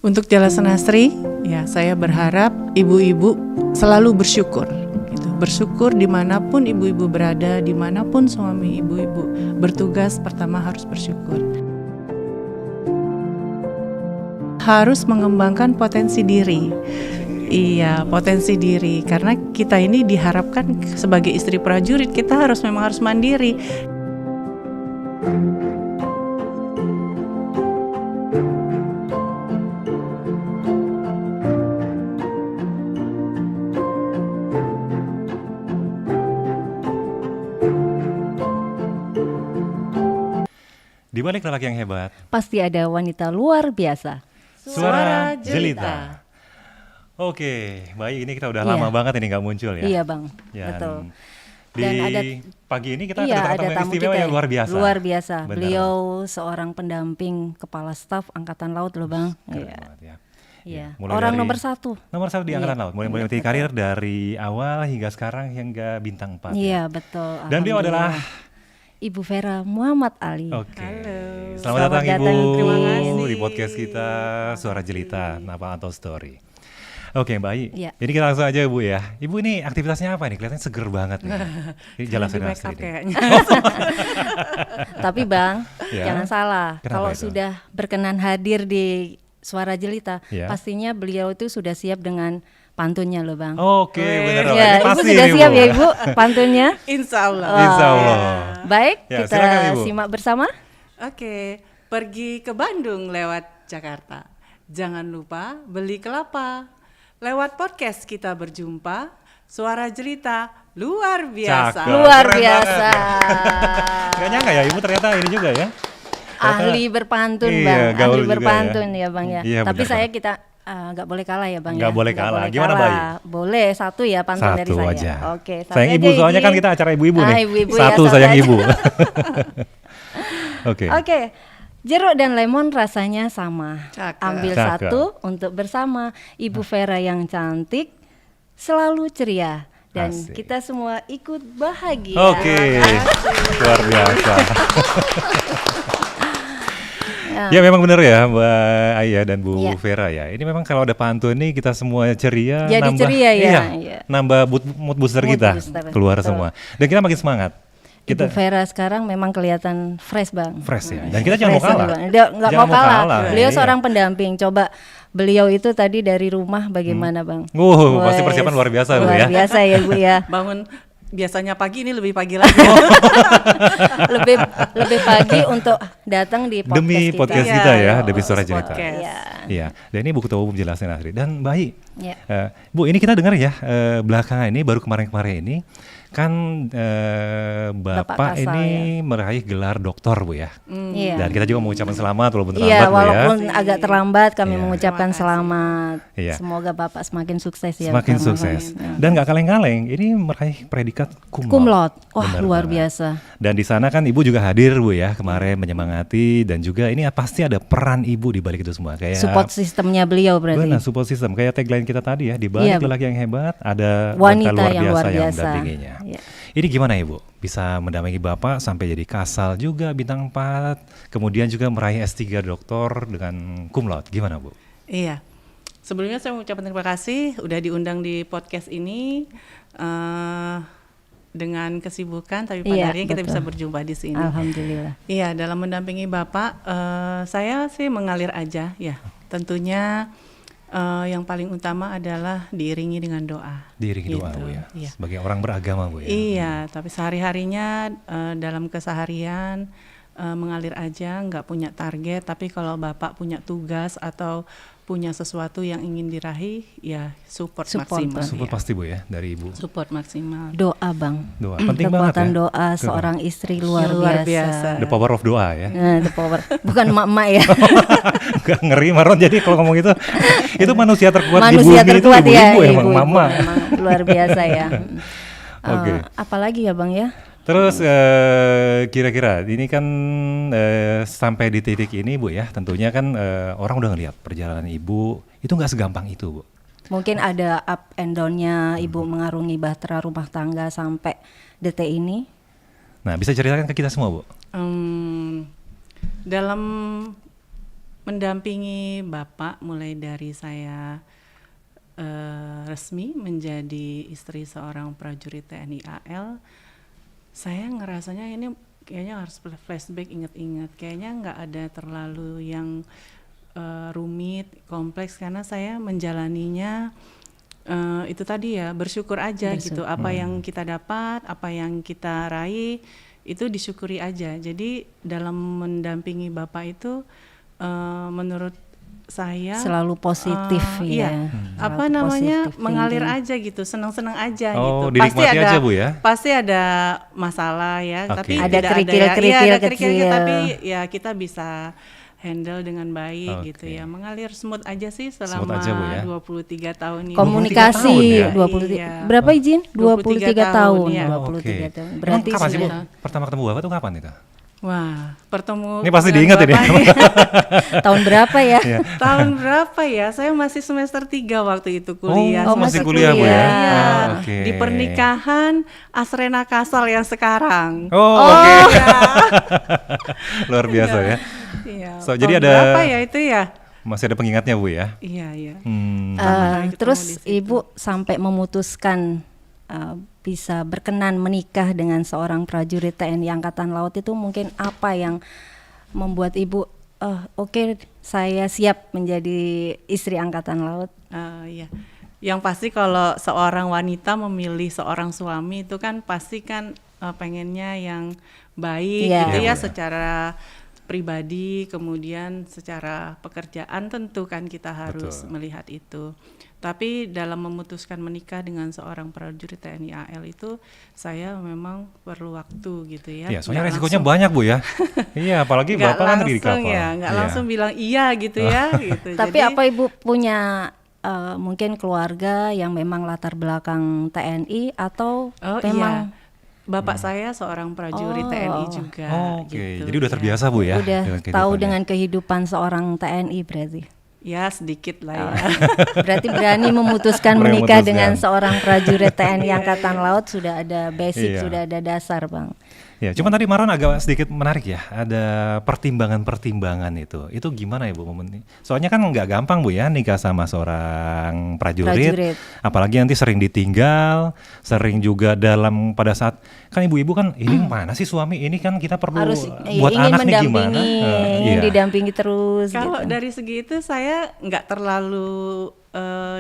Untuk Jalasan Asri, ya saya berharap ibu-ibu selalu bersyukur. Gitu. Bersyukur dimanapun ibu-ibu berada, dimanapun suami ibu-ibu bertugas, pertama harus bersyukur. Harus mengembangkan potensi diri. Iya, potensi diri. Karena kita ini diharapkan sebagai istri prajurit, kita memang harus mandiri. Di balik lelaki yang hebat, pasti ada wanita luar biasa. Suara Jelita. Oke, baik, ini kita udah lama banget ini nggak muncul ya. Iya bang, betul. Di pagi ini kita ada tamu tamu istimewa kita yang luar biasa. Luar biasa. Benar. Beliau seorang pendamping kepala staf Angkatan Laut loh bang. Keren banget ya. Iya. Mulai Orang dari nomor satu. Nomor satu di Angkatan Laut. Mulai mengikuti karir dari awal hingga sekarang hingga bintang 4. Iya betul. Dan beliau adalah Ibu Vera Muhammad Ali. Oke. Halo. Selamat datang Ibu. Terima kasih. Di podcast kita Suara Jelita, Napa Atau Story. Oke Mbak Ai, Iya. Ini kita langsung aja Bu ya. Ibu ini aktivitasnya apa nih? Kelihatannya seger banget nih. Ini Jalasan Asri. Kayaknya. Tapi bang, Ya. jangan salah. Kenapa Kalau itu? sudah berkenan hadir di Suara Jelita, Ya. pastinya beliau itu sudah siap dengan pantunnya loh bang. Oke, benar. Ya, Ini Ibu pasti sudah nih, siap Bu. ya Ibu pantunnya? Insya Allah. Insya Allah. Baik, Ya, kita silakan, Ibu. simak bersama. Oke, pergi ke Bandung lewat Jakarta. Jangan lupa beli kelapa. Lewat podcast kita berjumpa. Suara Jelita luar biasa. Cakep. Luar Keren biasa. Gak nyangka ya Ibu ternyata ini juga ya. Ahli berpantun Iya, bang, gaul ahli juga berpantun ya bang ya. Iya, Tapi benar saya banget. kita nggak boleh kalah ya bang. Nggak ya. boleh kalah. Gimana, Mbak Ai? Boleh satu ya pantun dari Satu saya. aja. Oke. satu Sayang aja, Ibu, soalnya Igi. kan kita acara ibu-ibu nih. Ibu-ibu Satu ya, sayang aja. Ibu. Oke. Oke. Jeruk dan lemon rasanya sama. Cakep. Ambil Cakep. satu untuk bersama. Ibu Vera yang cantik selalu ceria dan Asik. kita semua ikut bahagia. Oke. Luar biasa. Ya memang benar ya Mbak Aya dan Bu Iya. Vera ya. Ini memang kalau ada pantun nih kita semua ceria, Jadi nambah, ceria ya, iya, iya. nambah mood booster Mood kita booster, keluar betul. semua. Dan kita makin semangat. Ibu Kita Vera sekarang memang kelihatan fresh bang. fresh ya. Dan kita jangan mau Fresh, kalah. Bang. Dia nggak Jangan mau kalah. Beliau iya. seorang pendamping. Coba beliau itu tadi dari rumah bagaimana bang? Pasti Wes, persiapan luar biasa Bu ya. Luar biasa ya Bu ya. Bangun biasanya pagi, ini lebih pagi lagi. lebih pagi untuk datang di podcast Demi kita. podcast Iya, kita ya, iya, demi Suara Jelita. podcast. Iya. Iya. Dan ini Bu Ketua Umum Jelasin Asri. Dan Mbak Ai, Iya. Bu ini kita dengar ya belakangan ini baru kemarin-kemarin ini kan Bapak Kasal, ini meraih gelar doktor Bu ya. Iya. Dan kita juga mengucapkan selamat walaupun terlambat Iya, Bu ya. walaupun agak terlambat kami Iya. mengucapkan Terima kasih. selamat. Iya. Semoga Bapak semakin sukses ya. Semakin Bang. sukses. Amin. Dan nggak kaleng-kaleng, ini meraih predikat cum Cum laude. laude. Wah, Benar luar banget. biasa. Dan di sana kan Ibu juga hadir Bu ya kemarin menyemangati dan juga ini pasti ada peran Ibu di balik itu semua kayak Support sistemnya beliau berarti. benar, support system kayak tagline kita tadi ya, di balik Iya. lelaki yang hebat ada Wanita luar yang luar biasa yang biasa. mendampinginya. Iya. Ini gimana Ibu? Bisa mendampingi Bapak sampai jadi kasal juga bintang 4, kemudian juga meraih S3 doktor dengan cum laude. Gimana Bu? Iya. Sebelumnya saya mengucapkan terima kasih udah diundang di podcast ini. Dengan kesibukan, tapi pada Iya, akhirnya kita betul. bisa berjumpa di sini. Alhamdulillah. Iya, dalam mendampingi Bapak, saya sih mengalir aja ya. Tentunya yang paling utama adalah diiringi dengan doa. Diiringi doa Gitu, Bu ya. iya. Sebagai orang beragama Bu ya. Iya, tapi sehari-harinya dalam keseharian mengalir aja, nggak punya target. Tapi kalau Bapak punya tugas atau punya sesuatu yang ingin diraih, ya support Support, maksimal. Support ya. pasti Bu ya dari Ibu. Support maksimal. Doa bang. Doa penting banget Kekuatan ya. doa seorang istri luar, Luar biasa. biasa. The power of doa ya. Nah, the power. Bukan emak-emak ya. Gak ngeri Maron, jadi kalau ngomong itu manusia terkuat di Manusia bumi terkuat itu ya. ibu-ibu emang ibu-ibu. mama. Emang luar biasa ya. Oke. Apalagi ya bang ya? Terus kira-kira ini kan sampai di titik ini Bu ya, tentunya kan orang udah ngeliat perjalanan Ibu itu nggak segampang itu Bu. Mungkin ada up and down-nya ibu mengarungi bahtera rumah tangga sampai detik ini. Nah bisa ceritakan ke kita semua Bu. Dalam mendampingi Bapak mulai dari saya resmi menjadi istri seorang prajurit TNI AL, saya ngerasanya ini kayaknya harus flashback, inget-inget, kayaknya nggak ada terlalu yang rumit, kompleks, karena saya menjalaninya itu tadi ya, bersyukur aja gitu. Apa yang kita dapat, apa yang kita raih, itu disyukuri aja. Jadi dalam mendampingi Bapak itu menurut saya Selalu positif iya, Selalu apa namanya, positif mengalir thinking. aja gitu, senang-senang aja Oh, gitu. dinikmati aja, Bu, ya? Pasti ada masalah ya, Oke. tapi Ada tidak kerikil-kerikil ada kecil. tapi ya kita bisa handle dengan baik gitu Oke. ya, mengalir smooth aja sih Smooth selama aja, Bu, ya? 23 tahun ini. Komunikasi 23 tahun ya? 20 Iya. berapa izin? 23 tahun. tahun, ya. 23 tahun. Emang Berarti kapan sih, Bu? sudah Pertama ketemu Bapak tuh kapan itu? Wah, bertemu Ini pasti dengan diingat ini. Bapak tahun berapa ya? Iya. tahun berapa ya? Saya masih semester 3 waktu itu kuliah. Oh, masih masih kuliah, Bu, ya? Iya, Ah, oke. di pernikahan Asrena Kasal yang sekarang. Oh, oke. Luar biasa ya. Iya. So, jadi tahun ada- berapa ya itu ya? Masih ada pengingatnya, Bu, ya? Iya, iya. Eh, ketemu terus di situ. Ibu sampai memutuskan bisa berkenan menikah dengan seorang prajurit TNI Angkatan Laut itu mungkin apa yang membuat Ibu oke, saya siap menjadi istri Angkatan Laut? Iya. Yang pasti kalau seorang wanita memilih seorang suami itu kan pasti kan pengennya yang baik Iya. gitu Iya, ya, Bu, ya. secara pribadi, kemudian secara pekerjaan tentu kan kita harus Betul. melihat itu. Tapi dalam memutuskan menikah dengan seorang prajurit TNI AL itu saya memang perlu waktu gitu ya. Iya, soalnya Nggak resikonya langsung- banyak, Bu, ya. Iya, apalagi nggak Bapak kan lagi di langsung kapal. ya, nggak Iya. langsung bilang iya gitu ya gitu. Tapi Jadi- apa Ibu punya mungkin keluarga yang memang latar belakang TNI atau Oh memang iya, bapak saya seorang prajurit Oh. TNI juga. Oh, oke. gitu, Jadi udah ya. terbiasa, Bu, ya? udah dengan tahu kehidupannya. dengan kehidupan seorang TNI berarti? Ya sedikit lah ya. Berarti berani memutuskan Berani menikah memutuskan. dengan seorang prajurit TNI Angkatan Laut, sudah ada basic, Iya. sudah ada dasar, Bang. Ya, cuman tadi Maron agak sedikit menarik ya. Ada pertimbangan-pertimbangan itu. Itu gimana ya, Bu? Soalnya kan nggak gampang, Bu, ya, nikah sama seorang prajurit. Prajurit. Apalagi nanti sering ditinggal, sering juga dalam pada saat kan ibu-ibu kan ini mana sih suami ini kan kita perlu Harus buat ingin anak nih gimana? mendampingi, ingin Iya. didampingi terus Kalau gitu. dari segi itu saya nggak terlalu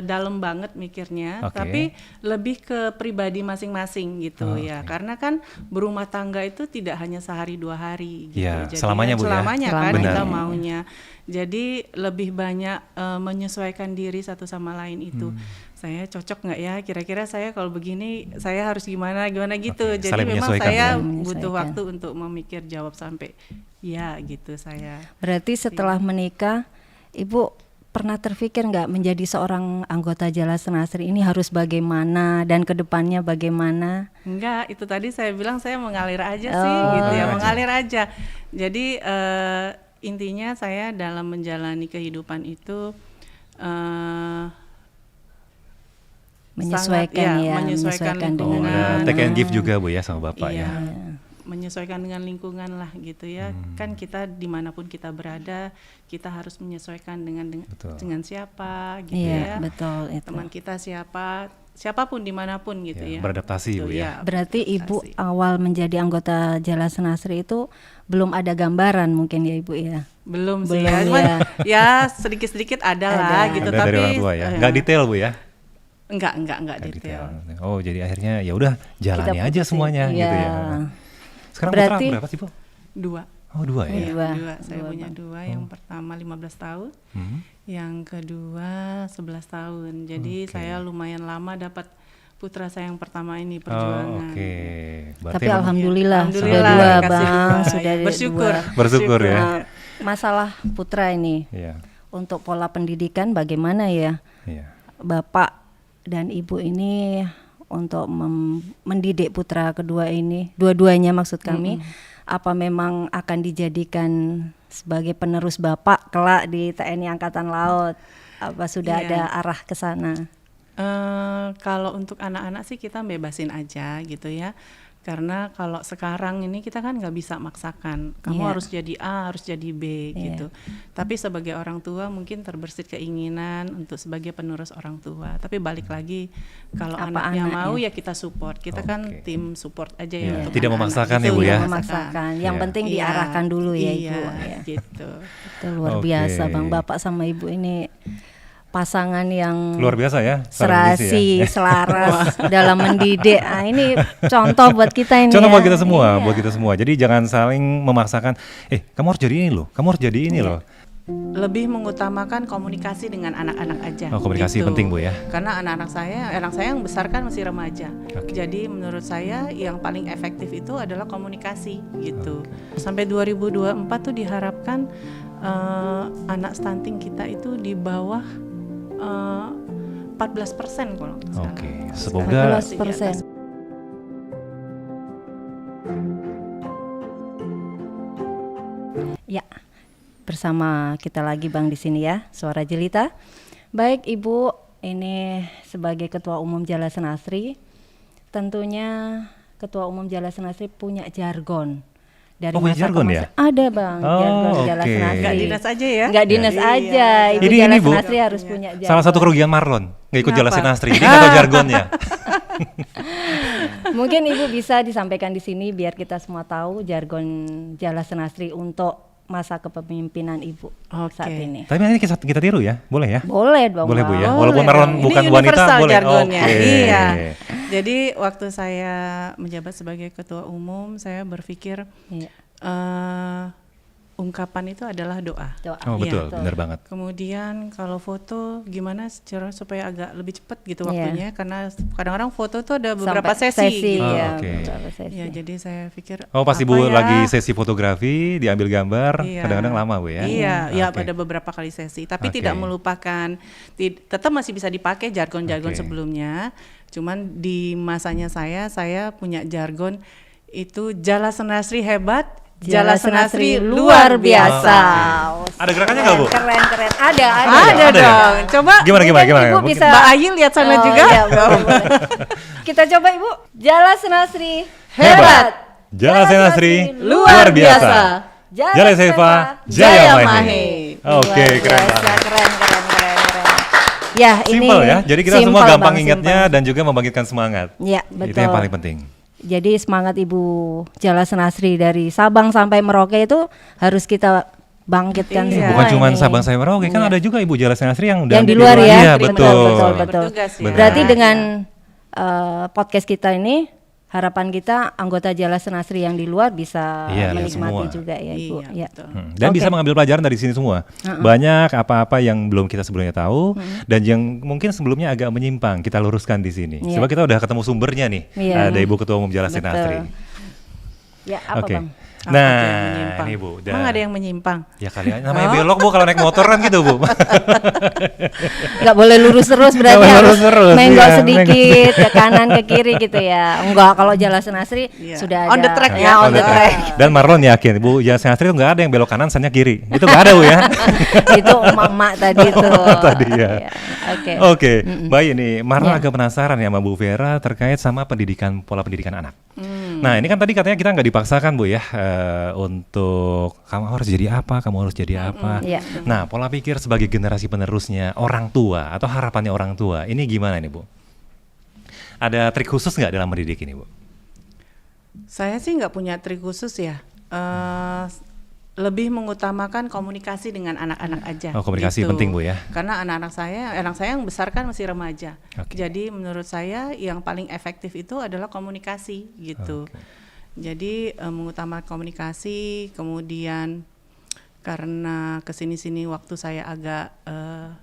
dalam banget mikirnya, Oke. tapi lebih ke pribadi masing-masing gitu ya. Karena kan berumah tangga itu tidak hanya sehari 2 hari gitu. Iya, Jadi selamanya, Bu, ya? selamanya kan Selamanya. kita Benar. maunya. Jadi lebih banyak menyesuaikan diri satu sama lain itu. Saya cocok nggak ya? Kira-kira saya kalau begini saya harus gimana gitu. Oke, Jadi saling memang menyesuaikan, saya Bu, ya? butuh Menyesuaikan. waktu untuk memikir jawab sampai ya gitu saya. Berarti setelah menikah, Ibu pernah terpikir nggak menjadi seorang anggota Jala Senasri ini harus bagaimana dan kedepannya bagaimana? Enggak, itu tadi saya bilang saya mengalir aja sih Oh. gitu ya, Mengalir aja. mengalir aja. Jadi intinya saya dalam menjalani kehidupan itu Menyesuaikan sangat, ya, menyesuaikan Oh, lingkungan. ada take and give juga, Bu, ya, sama Bapak Iya, ya. menyesuaikan dengan lingkungan lah gitu ya. Kan kita dimanapun kita berada, kita harus menyesuaikan Betul. dengan siapa gitu Iya, ya. betul itu. Teman kita siapapun dimanapun gitu Ya, ya. beradaptasi, Gitu, Bu, ya. Berarti Ibu beradaptasi. awal menjadi anggota Jala Senasri itu belum ada gambaran mungkin ya Ibu ya? Belum sih Belum ya, ya. cuman ya sedikit-sedikit ada lah Ada. gitu, Ada tapi dari orang tua ya. Nggak detail, Bu, ya. enggak Nggak detail. Oh, jadi akhirnya ya udah jalani Kita aja putusin. semuanya Iya. gitu ya. Sekarang Berarti- putra berapa sih, Bu? 2. Oh, 2 ya. Dua. Saya Dua, punya Bang. 2, yang pertama 15 tahun, Hmm. yang kedua 11 tahun. Jadi Oke. saya lumayan lama dapat putra saya yang pertama ini Oh, perjuangan. oke. Berarti Tapi memang- alhamdulillah, sudah Alhamdulillah, dua dikasih Bang, dua. sudah Bersyukur. dua. Bersyukur ya. Nah, masalah putra ini Iya. untuk pola pendidikan bagaimana ya Iya. Bapak dan Ibu ini untuk mendidik putra kedua ini, dua-duanya maksud kami, apa memang akan dijadikan sebagai penerus Bapak kelak di TNI Angkatan Laut? Apa sudah Iya. ada arah ke sana? Kalau untuk anak-anak sih kita bebasin aja gitu ya. Karena kalau sekarang ini kita kan nggak bisa maksakan, kamu Iya. harus jadi A, harus jadi B Iya. gitu. Tapi sebagai orang tua mungkin terbersit keinginan untuk sebagai penerus orang tua. Tapi balik lagi, kalau Apa anaknya anaknya? mau ya kita support. Kita kan Oke. tim support aja Iya, ya. untuk tidak anak-anak memaksakan gitu. ya, Bu, ya? Tidak memaksakan. Yang Iya. penting Iya, diarahkan dulu ya iya, Ibu. Ya. gitu. Itu luar Oke. biasa Bang, Bapak sama Ibu ini pasangan yang Luar biasa ya. seorang serasi, misi ya. selaras dalam mendidik. Ah, ini contoh buat kita ini. Contoh ya. buat kita semua, Iya. buat kita semua. Jadi jangan saling memaksakan, kamu harus jadi ini loh, kamu harus jadi ini Iya. loh. Lebih mengutamakan komunikasi dengan anak-anak aja. Oh, komunikasi gitu. penting, Bu, ya. Karena anak saya yang besar kan masih remaja. Oke. Jadi menurut saya yang paling efektif itu adalah komunikasi gitu. Sampai 2024 tuh diharapkan anak stunting kita itu di bawah 14% kalau nggak salah. Oke, semoga 14%. Ya, bersama kita lagi Bang di sini ya, Suara Jelita. Baik Ibu, ini sebagai Ketua Umum Jala Senasri, tentunya Ketua Umum Jala Senasri punya jargon. Dari punya masa ke jargon masa. ya? Ada Bang, Oh, jargon Jala oke. Senasri. Nggak dinas aja ya? Nggak dinas Iya. aja, Ibu Ini, Jala Bu. Senasri harus punya jargon. salah satu kerugian Marlon, nggak ikut Jala Kenapa? Senasri, dia nggak tahu jargonnya. Mungkin Ibu bisa disampaikan di sini biar kita semua tahu jargon Jala Senasri untuk masa kepemimpinan Ibu Oke. saat ini. Tapi ini kita tiru ya, boleh ya? Boleh dong. Boleh, Bu, Bang. ya? Boleh Walaupun dong. Marlon Ini bukan wanita, universal boleh. jargonnya. Oke. Iya. Jadi waktu saya menjabat sebagai ketua umum, saya berpikir Iya. ungkapan itu adalah doa. Doa. Oh Iya. betul, benar banget. Kemudian kalau foto gimana cara supaya agak lebih cepat gitu Iya. waktunya, karena kadang-kadang foto tuh ada beberapa Sampai sesi. Oh, ya, oke. beberapa sesi. Ya, jadi saya pikir Oh pas apa Ibu ya? lagi sesi fotografi, diambil gambar, Iya. kadang-kadang lama, Bu, ya? Iya, ya Oke. ada beberapa kali sesi, tapi Oke. tidak melupakan, tetap masih bisa dipakai jargon-jargon Oke. sebelumnya. Cuman di masanya saya punya jargon itu Jala Senasri hebat, Jala Senasri luar biasa. Oh, Ada gerakannya nggak, Bu? Keren. Ada. Ada Ada ya? dong. Coba Gimana? Mungkin Ibu Mungkin- bisa Mbak Ayi lihat sana Oh, juga. iya, boleh. Kita coba Ibu. Jala Senasri Hebat. Jala Senasri luar biasa. Jala Seva Jaya Mahe. Oke, Luar keren biasa, banget. keren. Ya, ini Simpel ya, jadi kita semua simpel, gampang Bang, ingatnya simpel. dan juga membangkitkan semangat. Ya, Itu betul. yang paling penting. Jadi semangat Ibu Jala Senasri dari Sabang sampai Merauke itu harus kita bangkitkan Iya. semua. Bukan cuma ini. Sabang sampai Merauke, kan Iya. ada juga Ibu Jala Senasri yang Yang di luar ya. Iya, Betul, betul. betul. Bertugas ya. Berarti Benar. dengan podcast kita ini harapan kita anggota Jala Senasri yang di luar bisa Iya, lihat menikmati semua. juga ya Ibu. Iya, Ya. betul. Dan Oke. bisa mengambil pelajaran dari sini semua. Banyak apa-apa yang belum kita sebelumnya tahu dan yang mungkin sebelumnya agak menyimpang kita luruskan di sini. Iya. Coba kita udah ketemu sumbernya nih. Iya. Ada Ibu Ketua Umum Jala Betul. Senasri. Ya, apa Oke. Bang? Apa tuh yang Nah, menyimpang? ini Bu. Emang ada yang menyimpang? Ya kalian namanya belok Bu kalau naik motor kan gitu Bu. Nggak boleh lurus terus berarti Nggak boleh harus lurus terus, menggok iya. sedikit ke kanan ke kiri gitu ya. Enggak, kalau Jala Senasri Iya. sudah ada On the track ya, on the track. Dan Marlon yakin Bu Jala Senasri itu nggak ada yang belok kanan, sannya kiri. Itu nggak ada Bu ya. Itu emak-emak tadi itu. Tadi ya. Iya, Oke. Oke, baik ini Marlon Ya. agak penasaran ya sama Bu Vera terkait sama pola pendidikan anak. Nah ini kan tadi katanya kita nggak dipaksakan Bu ya untuk kamu harus jadi apa, kamu harus jadi apa. Iya. Nah pola pikir sebagai generasi penerusnya orang tua atau harapannya orang tua ini gimana nih Bu? Ada trik khusus nggak dalam mendidik ini Bu? Saya sih nggak punya trik khusus ya. Lebih mengutamakan komunikasi dengan anak-anak aja. Oh, komunikasi penting, Bu, ya. Karena anak saya yang besar kan masih remaja. Oke. Jadi menurut saya yang paling efektif itu adalah komunikasi gitu. Oke. Jadi mengutamakan komunikasi, kemudian karena kesini-sini waktu saya agak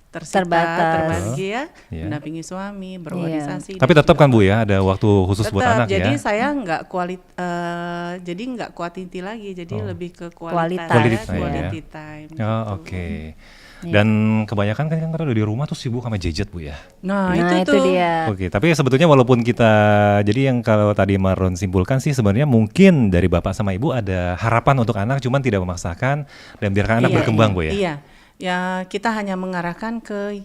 tersita, Terbatas. terbagi ya, Iya. mendampingi suami, berorganisasi. Tapi dan tetap juga kan Bu ya ada waktu khusus buat tetap, anak jadi ya. saya nggak jadi nggak kuantiti lagi, jadi lebih ke Kualitas. kualitas, Quality quality time, time. Oh gitu. oke. Dan kebanyakan kan kalau di rumah tuh sibuk sama gadget Bu ya. Nah, Nah, itu itu tuh. dia. Oke, tapi sebetulnya walaupun kita jadi yang kalau tadi Marlon simpulkan sih sebenarnya mungkin dari Bapak sama Ibu ada harapan untuk anak cuman tidak memaksakan dan biarkan anak Iya, berkembang iya, Bu ya. Iya, ya kita hanya mengarahkan ke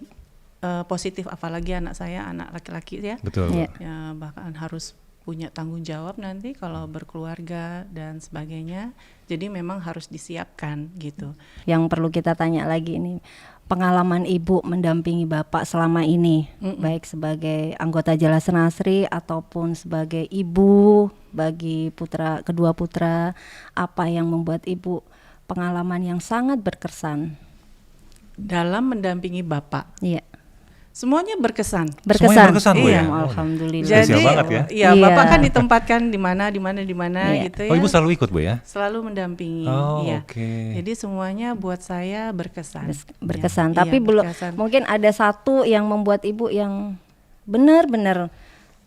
positif, apalagi anak saya anak laki-laki ya. Betul. Iya. Ya bahkan harus punya tanggung jawab nanti kalau berkeluarga dan sebagainya. Jadi memang harus disiapkan gitu. Yang perlu kita tanya lagi ini, pengalaman Ibu mendampingi Bapak selama ini, baik sebagai anggota Jala Senasri ataupun sebagai ibu bagi kedua putra, apa yang membuat Ibu pengalaman yang sangat berkesan? Dalam mendampingi Bapak, Iya. semuanya berkesan. Semuanya berkesan, Bu, Iya. ya? Alhamdulillah. Spesial Jadi banget ya. iya, Iya. Bapak kan ditempatkan di mana Iya. gitu ya. Oh, Ibu selalu ikut, Bu, ya? Selalu mendampingi. Oh, iya. oke. Jadi semuanya buat saya berkesan. Berkesan, Iya, tapi iya, belum berkesan. mungkin ada satu yang membuat Ibu yang benar-benar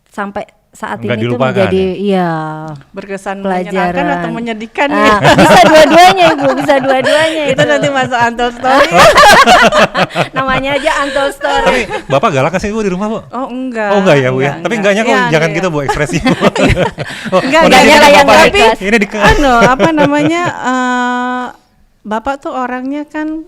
sampai saat Nggak ini tuh dilupakan, menjadi iya Berkesan pelajaran. menyenangkan atau menyedihkan Ah, ya. bisa dua-duanya Ibu, bisa dua-duanya Itu nanti masuk Untold Story. namanya aja Untold Story. Tapi Bapak galak sih, Bu, di rumah, Bu? Oh enggak. Oh, enggak ya, Bu, ya? Tapi enggaknya kok Iya, jangan iya. gitu, Bu, ekspresi. Oh, Enggak, oh, enggak ini nyala yang Bapak tapi ini di apa namanya Bapak tuh orangnya kan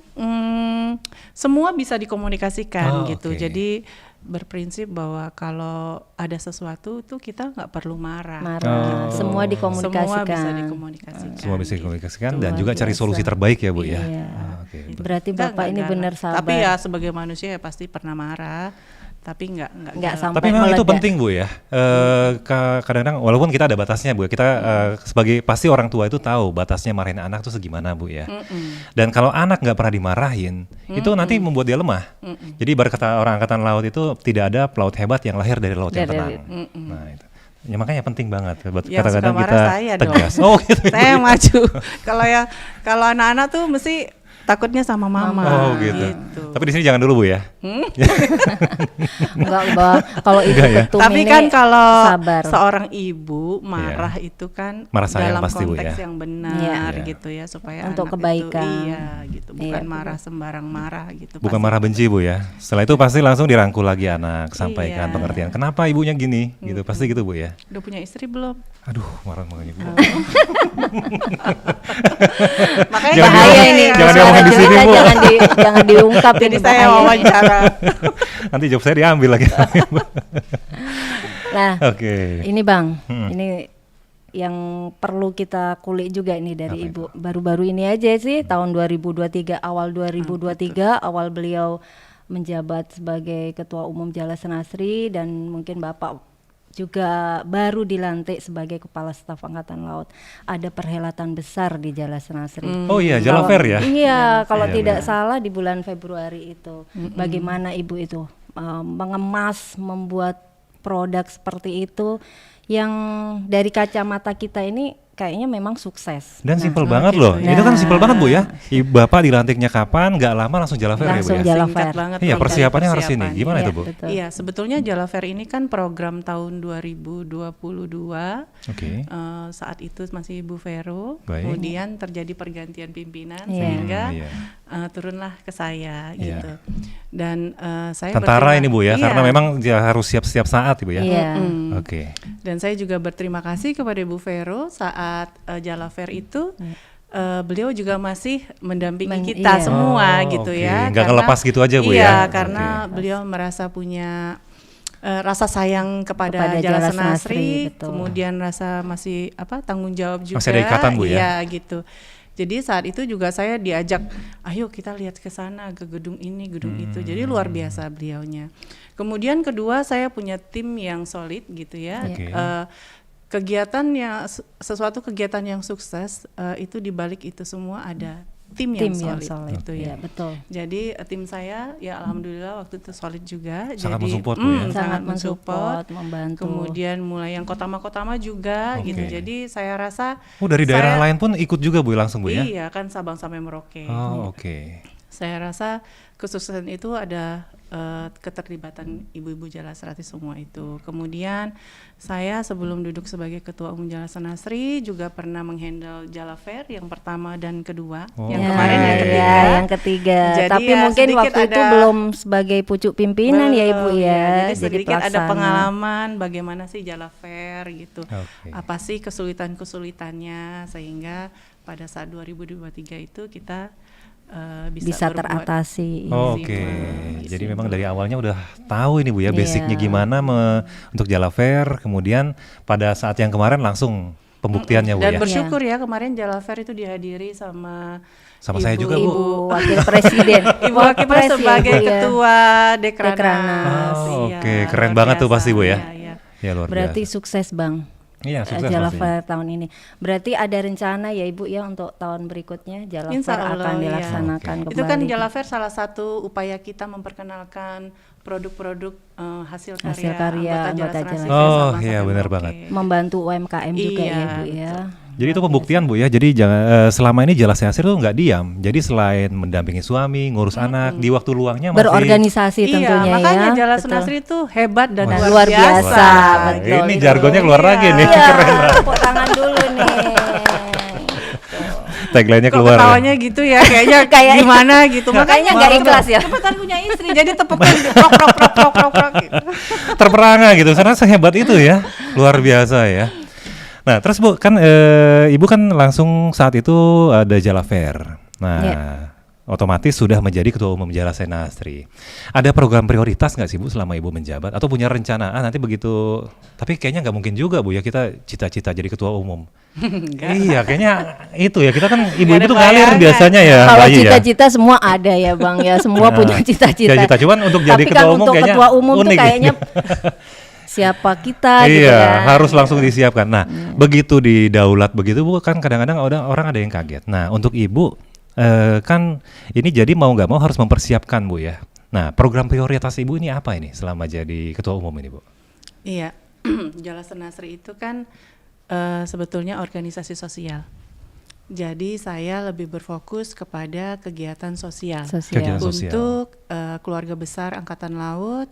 semua bisa dikomunikasikan Oh, gitu. oke. Jadi berprinsip bahwa kalau ada sesuatu tuh kita nggak perlu marah. Marah, Oh. semua dikomunikasikan. Semua bisa dikomunikasikan. Semua bisa gitu. dikomunikasikan Luar dan juga cari biasa. solusi terbaik ya, Bu, ya? Iya. Ah, oke. Berarti Enggak Bapak ini galak. benar sabar. Tapi ya sebagai manusia ya pasti pernah marah, tapi nggak Nggak galak. sampai Tapi memang itu meledak. penting, Bu, ya. Kadang-kadang walaupun kita ada batasnya, Bu, kita sebagai pasti orang tua itu tahu batasnya marahin anak tuh segimana, Bu, ya. Dan kalau anak nggak pernah dimarahin, itu nanti membuat dia lemah. Jadi berkata orang angkatan laut itu tidak ada pelaut hebat yang lahir dari laut yang tenang. Nah, itu. Ya makanya penting banget buat Yang kadang-kadang suka kita marah saya dong. tegas. Oh, gitu. Saya maju. Kalau anak-anak tuh mesti takutnya sama mama. Oh, gitu. Tapi di sini jangan dulu, Bu, ya. Enggak, Mbak. Kalau Ibu Enggak ya? ketum Tapi ini kan kalau sabar. seorang ibu marah itu kan Marah sayang dalam pasti, Bu, konteks ya? yang benar Iya. gitu ya, supaya Untuk anak kebaikan. itu iya gitu, bukan Iya, marah sembarang marah gitu. Bukan Pasti- marah benci, Bu, ya. Setelah itu pasti langsung dirangkul lagi anak, sampaikan Iya. pengertian. Kenapa ibunya gini? Gitu. Pasti gitu, Bu, ya. Udah punya istri belum? Aduh, marah-marah Bu. Makanya Jangan bahaya diomongin- ini. jangan diomongin di sini, Bu. Jangan diungkap jadi ini saya bahaya. wawancara. Nanti job saya diambil lagi. Nah, Oke. ini Bang, ini yang perlu kita kulik juga ini dari Apa Ibu. Baru-baru ini aja sih tahun 2023, awal 2023 awal beliau menjabat sebagai Ketua Umum Jala Senasri dan mungkin Bapak juga baru dilantik sebagai Kepala Staf Angkatan Laut. Ada perhelatan besar di Jala Senasri. Oh iya, Jala Fair ya. Iya, kalau Iya, tidak benar. salah di bulan Februari itu. Bagaimana Ibu itu mengemas, membuat produk seperti itu yang dari kacamata kita ini kayaknya memang sukses. Dan simpel banget loh. Itu kan simpel banget, Bu, ya. Bapak dilantiknya kapan? Nggak lama langsung Jala Fair ya, Bu, Langsung ya. Jala Singkat Fair. banget Iya, nih persiapannya dari harus ini. persiapan. Gimana Iya, itu, Bu? betul. Iya, sebetulnya Jala Fair ini kan program tahun 2022. Oke. Saat itu masih Ibu Vero, Baik. kemudian terjadi pergantian pimpinan Iya. sehingga Iya. turunlah ke saya Iya. gitu. Dan saya Tentara ini, Bu, ya. iya. Karena memang dia harus siap setiap saat, Ibu, ya. Iya. Oke. Dan saya juga berterima kasih kepada Ibu Vero saat Jala Fair itu. Beliau juga masih mendampingi kita iya. semua Oh, gitu oke. ya. Nggak ngelepas gitu aja, Bu, iya, ya? karena Oke. beliau merasa punya rasa sayang kepada Kepada Jala Jala Senasri, Senasri, betul. kemudian rasa masih tanggung jawab juga. Masih ada ikatan, Bu, ya? Iya gitu. Jadi saat itu juga saya diajak, ayo kita lihat ke sana, ke gedung ini, gedung itu. Jadi luar biasa beliaunya. Kemudian kedua, saya punya tim yang solid gitu ya. Oke. Kegiatan yang sesuatu kegiatan yang sukses itu dibalik itu semua ada tim Tim yang yang solid, solid. gitu ya. Iya, betul. Jadi tim saya ya alhamdulillah waktu itu solid juga. Sangat Jadi mensupport, Bu, ya? Sangat mensupport, membantu. Kemudian mulai yang kota-kota juga Oke. gitu. Jadi saya rasa Oh, dari daerah saya- lain pun ikut juga, Bu, langsung, Bu, ya? Iya kan Sabang sampai Merauke. Oh, oke. Saya rasa kesuksesan itu ada keterlibatan ibu-ibu Jala Senasri semua itu. Kemudian saya sebelum duduk sebagai Ketua Umum Jala Senasri juga pernah menghandle Jala Fair yang pertama dan kedua. Oh, Yang Ya, kemarin yang oke. ketiga. ya, yang ketiga. Jadi Tapi ya mungkin sedikit waktu itu ada- belum sebagai pucuk pimpinan ya Ibu Belum, ya. Jadi sedikit ada pelaksana. pengalaman bagaimana sih Jala Fair gitu. Oke. Apa sih kesulitan-kesulitannya sehingga pada saat 2023 itu kita bisa berbuat teratasi. Oh, maksimal, oke, gitu. jadi memang dari awalnya udah tahu ini Bu ya basicnya Iya. gimana untuk Jala Fair, kemudian pada saat yang kemarin langsung pembuktiannya Bu Dan ya. bersyukur ya kemarin Jala Fair itu dihadiri sama Saya juga Bu. Ibu Wakil Presiden. Ibu Wakil Wapres ya, sebagai Ibu, ya. Ketua Dekranas. Dekranas. Oh, Iya, oke, keren luar banget tuh biasa. pasti Bu ya. Iya, iya. Ya luar Berarti biasa. sukses Bang. Iya, sukses Jala pasti. Fair tahun ini. Berarti ada rencana ya Ibu ya untuk tahun berikutnya Jala Insya Fair Allah, akan iya. dilaksanakan kembali. Itu kan Jala Fair salah satu upaya kita memperkenalkan produk-produk hasil Hasil karya anggota Jala Fair Fair. Oh, sama iya, Sadar benar Merauke. banget. Membantu UMKM juga Iya, ya Bu ya. Jadi itu pembuktian Bu ya. Jadi selama ini Jala Seasir tuh nggak diam. Jadi selain mendampingi suami, ngurus anak, di waktu luangnya masih Berorganisasi tentunya Iya, makanya ya. Jala Betul. Senasri itu hebat dan Dan luar luar biasa, biasa. betul. Ini itu. jargonnya keluar lagi nih. Iya, Keren. tepuk tangan dulu nih. Tagline-nya Kok keluar. ketawanya gitu ya, kayaknya Kayak- gimana gitu. Kayaknya nggak ikhlas ya. Cepetan punya istri, jadi tepukan prok prok prok prok prok prok gitu. Terperangah gitu. Karena sehebat itu ya. Luar biasa ya. Nah, terus Bu, kan Ibu kan langsung saat itu ada Jala Fair. Nah, Iya. otomatis sudah menjadi Ketua Umum Jala Senasri. Ada program prioritas nggak sih Bu selama Ibu menjabat? Atau punya rencana, nanti begitu, tapi kayaknya nggak mungkin juga Bu ya kita cita-cita jadi Ketua Umum. Iya, kayaknya itu ya, kita kan ibu-ibu ada tuh ngalir bayangan. biasanya ya. Kalau Bayi ya. cita-cita semua ada ya Bang ya, semua punya cita-cita. Cita-cita, cuman untuk jadi Tapi ketua kan umum untuk kayaknya ketua umum tuh unik ya. kayaknya siapa kita gitu Iya, kan. harus langsung disiapkan. Nah, begitu didaulat begitu Bu, kan kadang-kadang orang ada yang kaget. Nah, untuk Ibu kan ini jadi mau nggak mau harus mempersiapkan Bu ya. Nah, program prioritas Ibu ini apa ini selama jadi Ketua Umum ini Bu? Iya, Jala Senasri itu kan sebetulnya organisasi sosial. Jadi saya lebih berfokus kepada kegiatan sosial. Sosial. Kegiatan sosial. Untuk keluarga besar Angkatan Laut,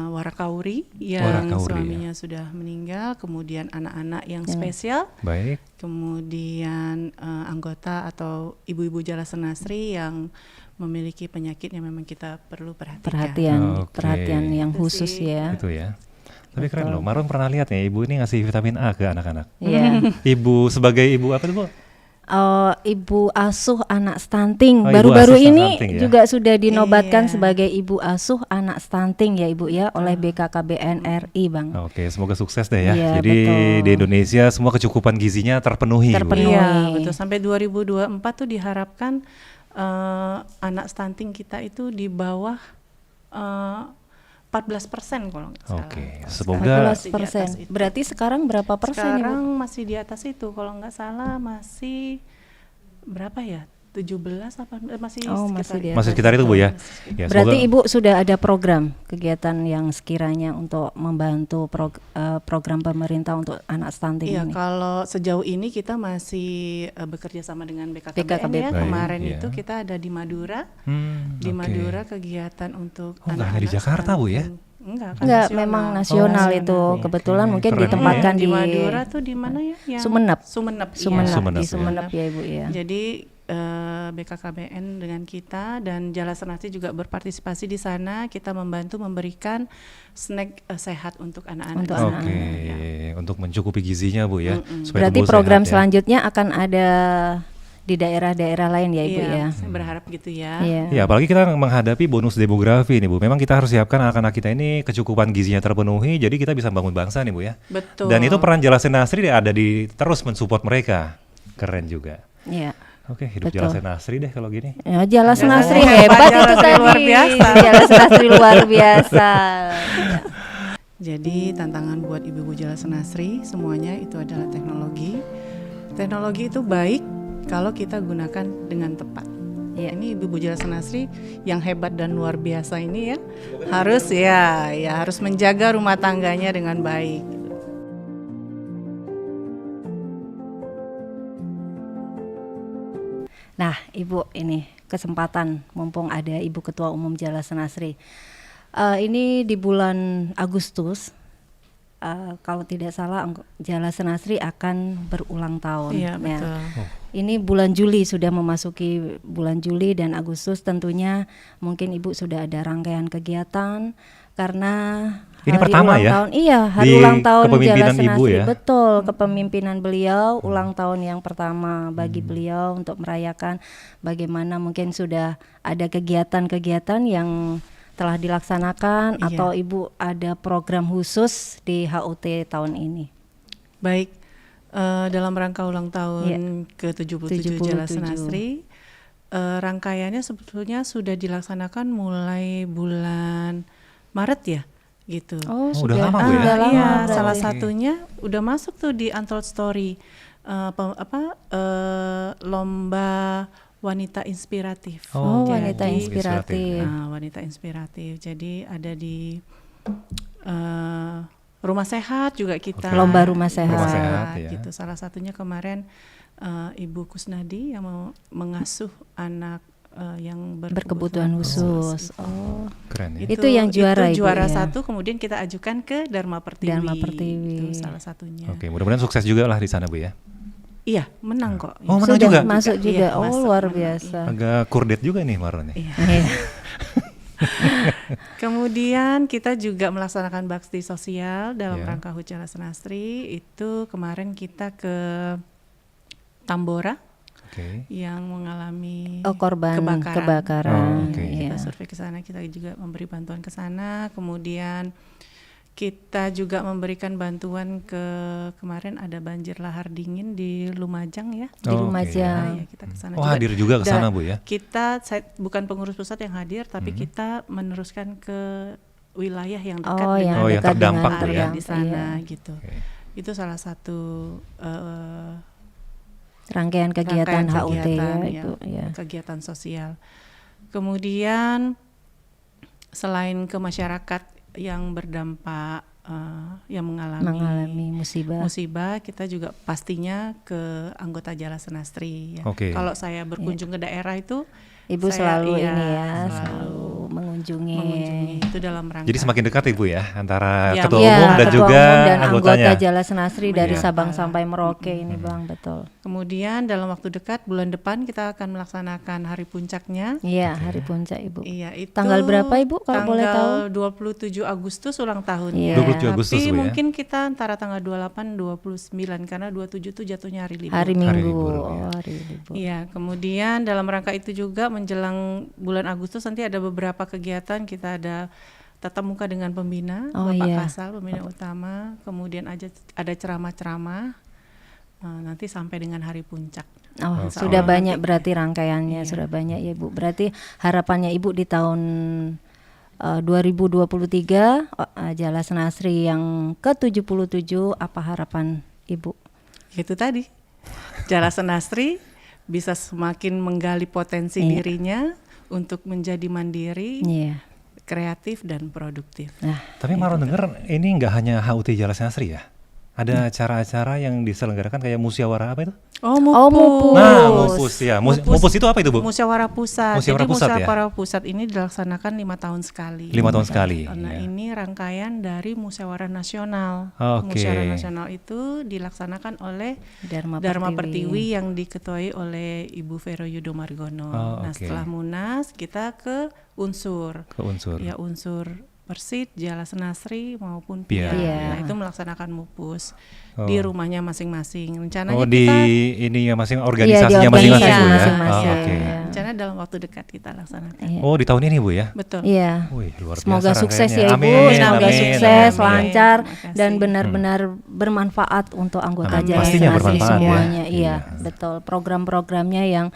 Warakauri yang Warakauri, suaminya sudah meninggal, kemudian anak-anak yang spesial, Baik. kemudian anggota atau ibu-ibu Jala Senasri yang memiliki penyakit yang memang kita perlu perhatikan. Oke. Perhatian yang Itu khusus sih. ya. Itu ya. Tapi keren loh, Marun pernah lihat ya Ibu ini ngasih vitamin A ke anak-anak. Iya. Ibu sebagai ibu apa tuh Bu? Ibu asuh anak stunting. Oh, ibu Baru-baru asuh ini stunting ya. juga sudah dinobatkan Iya. sebagai ibu asuh anak stunting ya Ibu ya oleh BKKBN RI Bang. Oke, semoga sukses deh ya. Iya, Jadi betul. di Indonesia semua kecukupan gizinya terpenuhi. Bu. Terpenuhi. Iya, betul. Sampai 2024 tuh diharapkan anak stunting kita itu di bawah 14% kalau nggak salah. Oke, Sekarang semoga- masih di atas itu. Berarti sekarang berapa persen Sekarang Ibu? masih di atas itu, kalau nggak salah masih berapa ya? 17 apa masih Oh, sekitar masih di itu. atas. Masih sekitar itu Bu ya. Ya, Berarti semoga- Ibu sudah ada program kegiatan yang sekiranya untuk membantu program pemerintah untuk anak stunting Iya, ini. kalau sejauh ini kita masih bekerja sama dengan BKKBN, ya. BKKBN. Kemarin Baik, itu iya. kita ada di Madura. Di oke. Madura kegiatan untuk Oh, nggak hanya di Jakarta, Bu, ya? Enggak, Enggak, memang nasional Oh, itu. oke. Kebetulan mungkin Keren ditempatkan di di Madura tuh di mana ya? Yang Sumenep. Sumenep. iya. Sumenep, Sumenep, di ya. Sumenep ya Ibu ya. Jadi BKKBN dengan kita dan Jala Senasri juga berpartisipasi di sana. Kita membantu memberikan snack sehat untuk anak-anak. Untuk di sana. Oke, Ya. untuk mencukupi gizinya Bu ya. Supaya Berarti tubuh program sehat, ya. selanjutnya akan ada di daerah-daerah lain ya Ibu Iya, ya. saya berharap gitu ya. Iya. Ya, apalagi kita menghadapi bonus demografi nih Bu. Memang kita harus siapkan anak-anak kita ini kecukupan gizinya terpenuhi, jadi kita bisa bangun bangsa nih Bu ya. Betul. Dan itu peran Jala Senasri ada di terus mensupport mereka. Keren juga. Iya. Oke, hidup Betul. Jala Senasri deh kalau gini. Ya, Jala Senasri hebat, hebat Jala itu Senasri tadi. luar biasa. Jala Senasri luar biasa. Jadi tantangan buat ibu-ibu Jala Senasri semuanya itu adalah teknologi. Teknologi itu baik kalau kita gunakan dengan tepat. Iya. Ini ibu-ibu Jala Senasri yang hebat dan luar biasa ini ya harus menjaga rumah tangganya dengan baik. Nah, Ibu ini kesempatan mumpung ada Ibu Ketua Umum Jala Senasri. Ini di bulan Agustus, kalau tidak salah Jala Senasri akan berulang tahun. Iya Ya. betul. ini bulan Juli, sudah memasuki bulan Juli dan Agustus, tentunya mungkin Ibu sudah ada rangkaian kegiatan karena Ini hari pertama ulang ya? tahun, iya, hari Di ulang tahun kepemimpinan Jala Ibu Senasri, ya? betul, kepemimpinan beliau, ulang tahun yang pertama bagi beliau untuk merayakan bagaimana mungkin sudah ada kegiatan-kegiatan yang telah dilaksanakan Iya. atau Ibu ada program khusus di HUT tahun ini. Baik, dalam rangka ulang tahun ke-77 Jala 77. Senasri, rangkaiannya sebetulnya sudah dilaksanakan mulai bulan Maret ya, gitu. Oh, udah lama, Bu, ya? Udah lama Iya, berarti. salah satunya udah masuk tuh di Untold Story, lomba wanita inspiratif. Oh, Oke. wanita Jadi, inspiratif. wanita inspiratif. Jadi ada di rumah sehat juga kita. Oke. Lomba rumah sehat. Rumah sehat, ya. Gitu. Salah satunya kemarin Ibu Kusnadi yang mau mengasuh anak yang Berkebutuhan khusus. Oh, Keren ya. Itu yang juara, itu Ibu, juara ya? satu, kemudian kita ajukan ke Dharma Pertiwi. Dharma Pertiwi. Itu salah satunya. Oke, mudah-mudahan sukses juga lah di sana, Bu ya. Iya, menang kok. Oh, menang sudah juga? masuk juga. Iya, Oh, masuk, luar menang. biasa. Agak kurdet juga nih Maron nih. Iya. Iya. Kemudian kita juga melaksanakan bakti sosial dalam Ya. rangka HUT Jala Senasri. Itu kemarin kita ke Tambora Oke. yang mengalami Oh, korban kebakaran. Oh, oke. Iya. Kita survei ke sana, kita juga memberi bantuan ke sana. Kemudian kita juga memberikan bantuan ke, kemarin ada banjir lahar dingin di Lumajang ya. Di Oh, Lumajang. Nah, ya, kita ke sana Oh, juga. hadir juga ke sana, Dan Bu ya. Kita bukan pengurus pusat yang hadir, tapi kita meneruskan ke wilayah yang dekat Oh, dengan yang Oh, yang dekat terdampak dengan tuh ya. area di sana iya. gitu. Oke. Itu salah satu Rangkaian kegiatan rangkaian HUT kegiatan, ya, Ibu. Ya. kegiatan sosial. Kemudian selain ke masyarakat yang berdampak, yang mengalami Musibah. musibah, kita juga pastinya ke anggota Jala Senasri. Ya. Oke. Kalau saya berkunjung ke daerah itu, Ibu saya, selalu iya, ini ya, selalu selalu mengunjungi. itu dalam rangka. Jadi semakin dekat Ibu ya antara Ya, ketua Iya, umum dan Ketua juga Umum dan anggotanya. anggota Jala Senasri dari Iya. Sabang sampai Merauke ini, Bang, betul. Kemudian dalam waktu dekat bulan depan kita akan melaksanakan hari puncaknya. Iya, hari puncak, Ibu. Iya, itu Tanggal berapa, Ibu, kalau boleh tahu? Tanggal 27 Agustus ulang tahunnya. Iya. 27 Agustus, Tapi Bu ya. mungkin kita antara tanggal 28 29 karena 27 itu jatuhnya hari libur. Hari Minggu. libur, ya. Oh, hari libur. Iya, kemudian dalam rangka itu juga menjelang bulan Agustus nanti ada beberapa kegiatan. Kita ada tatap muka dengan pembina, Oh, Bapak iya. Kasal, pembina utama. Kemudian ada ceramah-ceramah. Nanti sampai dengan hari puncak. Oh, Insya sudah Allah banyak nanti. berarti rangkaiannya, Iya. sudah banyak ya, Ibu. Berarti harapannya Ibu di tahun 2023 Jala Senasri yang ke-77, apa harapan Ibu? Itu tadi, Jala Senasri bisa semakin menggali potensi Iya. dirinya untuk menjadi mandiri, Iya. kreatif dan produktif. Nah, Tapi Maron dengar ini nggak hanya HUT Jala Senasri ya. Ada acara-acara yang diselenggarakan kayak musyawarah apa itu? Oh, Mupus. Nah, Mupus ya. Mupus itu apa itu, Bu? Musyawarah pusat. Musyawarah Jadi pusat ya? musyawarah pusat ini dilaksanakan 5 tahun sekali. 5 tahun sekali. Nah, ya. ini rangkaian dari musyawarah nasional. Oh, oke. Musyawarah nasional itu dilaksanakan oleh Dharma Pertiwi yang diketuai oleh Ibu Vero Yudo Margono. Oh, Nah, oke. setelah Munas kita ke unsur. Ke unsur. Ya, unsur Persit, Jala Senasri maupun Pia. Pia. Pia. Nah, itu melaksanakan mupus Oh. di rumahnya masing-masing. Rencananya Oh, di kita ini ya organisasinya Iya, di masing-masing, Bu ya. organisasi Oh, oke. masing-masing. rencana dalam waktu dekat kita laksanakan. Iya. Oh, di tahun ini, Bu ya. Betul. Iya. Wih, luar Semoga biasa sukses ya rangkaiannya. Ibu, Amin, semoga amin, sukses, amin. lancar, Terima kasih. dan benar-benar bermanfaat untuk anggota Amin. Jala Pastinya Senasri bermanfaat ya. semuanya. Iya, Iya. betul. Program-programnya yang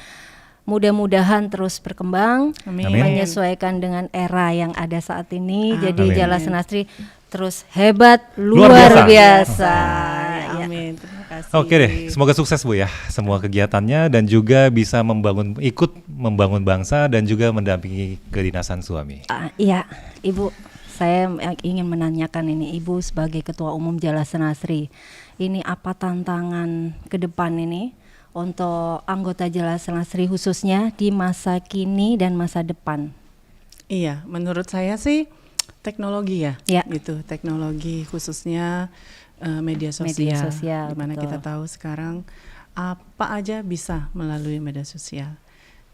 mudah-mudahan terus berkembang, Amin. menyesuaikan dengan era yang ada saat ini. Amin. Jadi Amin. Jala Senasri terus hebat, Luar luar biasa. biasa. Ya. Amin. Terima kasih. Oke deh, semoga sukses Bu ya semua kegiatannya dan juga bisa ikut membangun bangsa dan juga mendampingi kedinasan suami. Iya, Ibu, saya ingin menanyakan ini, Ibu sebagai Ketua Umum Jala Senasri, ini apa tantangan ke depan ini untuk anggota Jala Senasri khususnya di masa kini dan masa depan? Iya, menurut saya sih teknologi ya, Ya. gitu. Teknologi khususnya media sosial. Media sosial, Dimana betul. kita tahu sekarang apa aja bisa melalui media sosial.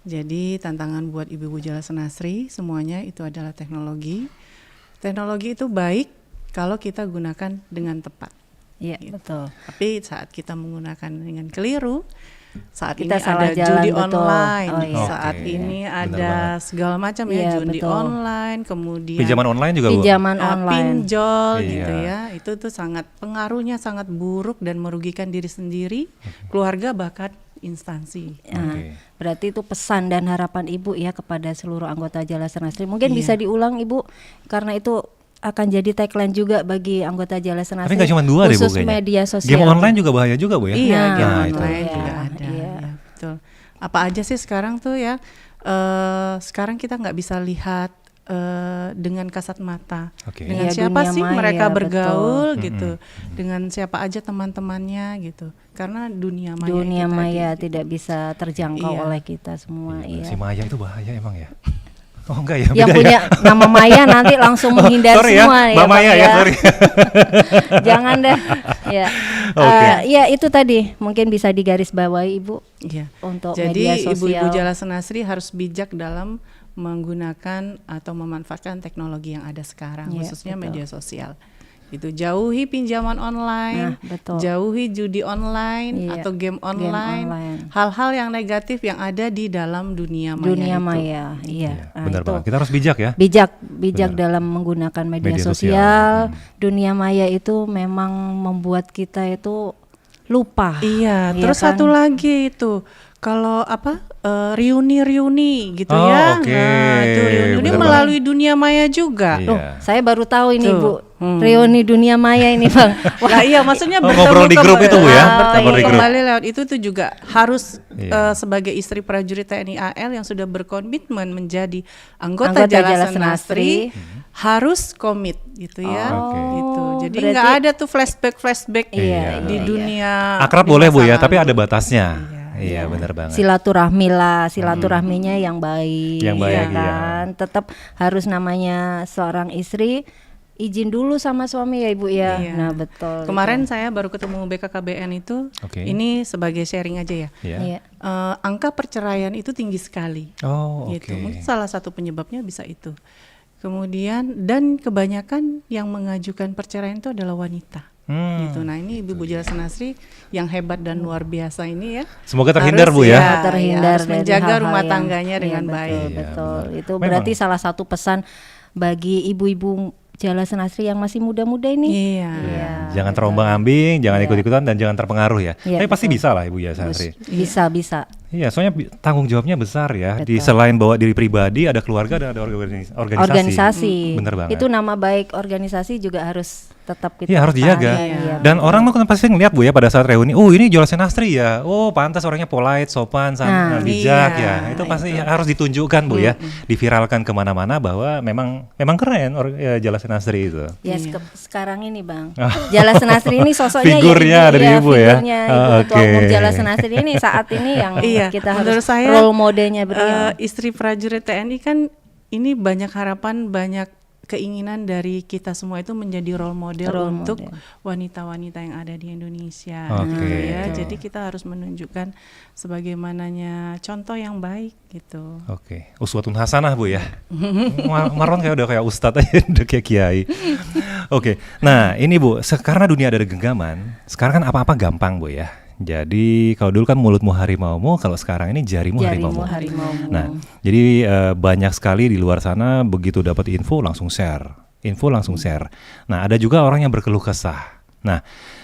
Jadi tantangan buat ibu-ibu Jala Senasri semuanya itu adalah teknologi. Teknologi itu baik kalau kita gunakan dengan tepat. Iya, Gitu. betul. Tapi saat kita menggunakan dengan keliru, saat Kita ini salah ada jalan, judi betul. online, Oh, iya. saat Oke, ini benar ada banget. segala macam ya, Iya, judi betul. online, kemudian Pinjaman online juga Bu. Pinjaman online. pinjol Iya. gitu ya. Itu tuh sangat pengaruhnya sangat buruk dan merugikan diri sendiri, keluarga bahkan instansi. Nah, Oke. berarti itu pesan dan harapan Ibu ya kepada seluruh anggota Jala Senasri. Mungkin Iya. bisa diulang Ibu, karena itu akan jadi tagline juga bagi anggota Jala Senasri. Tapi nggak cuma 2 deh Bu khusus kayaknya. media sosial. Game online juga bahaya juga Bu ya. Iya, Nah, game itu. online Iya, juga ada. iya. Ya, betul. Apa aja sih sekarang tuh ya? Sekarang kita nggak bisa lihat dengan kasat mata. Oke. Dengan Iya, siapa dunia sih maya, mereka betul. bergaul gitu. Dengan siapa aja teman-temannya gitu. Karena dunia maya Dunia itu maya tadi. tidak bisa terjangkau Iya. oleh kita semua. Iya, Iya. si Maya itu bahaya emang ya. Oh enggak ya, Yang beda punya ya. nama Maya nanti langsung menghindar Sorry semua ya, ya, Mbak Bang Maya ya, sorry. Jangan deh. Ya. Oke. Ya itu tadi mungkin bisa digarisbawahi Ibu Iya. untuk Jadi media sosial. ibu-ibu Jala Senasri harus bijak dalam menggunakan atau memanfaatkan teknologi yang ada sekarang, Iya, khususnya betul. media sosial. Itu jauhi pinjaman online, Nah, betul. jauhi judi online Iya, atau game game online, online. hal-hal yang negatif yang ada di dalam dunia maya. Dunia itu. maya, iya. Nah, Benar itu banget. Kita harus bijak ya. bijak Benar. dalam menggunakan media, Media sosial. sosial. Dunia maya itu memang membuat kita itu lupa. Iya, Iya terus kan? satu lagi itu kalau apa reuni gitu Oh, ya. oke. Nah, itu reuni Benar melalui dunia maya juga. Iya. Loh, saya baru tahu ini Tuh. Bu, reuni dunia maya ini Bang. Lah iya maksudnya Oh, ngobrol di grup itu, Bu, ya? bertemu Ngobrol di grup. kembali lewat itu tuh juga harus Iya. sebagai istri prajurit TNI AL yang sudah berkomitmen menjadi anggota, Anggota Jala Jala Senasri harus komit gitu ya. Oh, oke. Gitu. Jadi berarti- nggak ada tuh flashback Iya, di iya, dunia Akrab di boleh Bu masa ya, tapi lalu. ada batasnya. Iya, benar banget. Silaturahmi lah, silaturahminya yang baik, Yang baik, ya iya. kan. Tetap harus namanya seorang istri izin dulu sama suami ya Ibu ya. Iya. Nah betul. Kemarin saya baru ketemu BKKBN itu, Oke. ini sebagai sharing aja ya. Iya. Iya. Angka perceraian itu tinggi sekali. Oh, oke. Gitu. Mungkin salah satu penyebabnya bisa itu. Kemudian dan kebanyakan yang mengajukan perceraian itu adalah wanita. Gitu. Nah ini Ibu Jala Senasri yang hebat dan luar biasa ini ya. Semoga terhindar Harus Bu ya. terhindar harus dari menjaga hal-hal rumah yang- tangganya iya, dengan betul, baik. Iya, Betul. benar. Itu Memang. berarti salah satu pesan bagi ibu-ibu Jala Senasri yang masih muda-muda ini. Iya. Iya. Jangan terombang-ambing, jangan ikut-ikutan dan jangan terpengaruh ya. Iya, Tapi pasti betul. bisa lah Ibu ya Santri. Bisa. Iya, soalnya tanggung jawabnya besar ya. Di Betul. selain bawa diri pribadi, ada keluarga dan ada organisasi. Organisasi. Bener banget. Itu nama baik organisasi juga harus tetap kita Iya harus dijaga. pertahankan, iya, Dan betul. orang mah kan pasti ngeliat Bu ya pada saat reuni, oh ini Jala Senasri ya, oh pantas orangnya polite, sopan, Nah, bijak iya, ya. Itu pasti harus ditunjukkan Bu ya, diviralkan kemana-mana bahwa memang keren Jala Senasri itu. Ya sekarang ini Bang, Jala Senasri ini sosoknya Figurnya ya, dari Ibu ya. figurnya Oh, Ibu Ketua Umum oke. Jala Senasri ini saat ini yang Iya, kita menurut harus saya, role modelnya beliau. Istri prajurit TNI kan ini banyak harapan, banyak keinginan dari kita semua itu menjadi role model Role untuk model. wanita-wanita yang ada di Indonesia. Oke. Gitu ya. Betul. Jadi kita harus menunjukkan sebagaimananya contoh yang baik gitu. Oke, uswatun hasanah Bu ya. Marwan kayak udah kayak ustadz aja, udah kayak kiai. Oke, nah ini Bu, karena dunia ada genggaman, sekarang kan apa-apa gampang Bu ya. Jadi kalau dulu kan mulutmu harimaumu, kalau sekarang ini jarimu harimaumu. harimaumu. Nah, jadi banyak sekali di luar sana begitu dapat info langsung share. Nah, ada juga orang yang berkeluh kesah. Nah,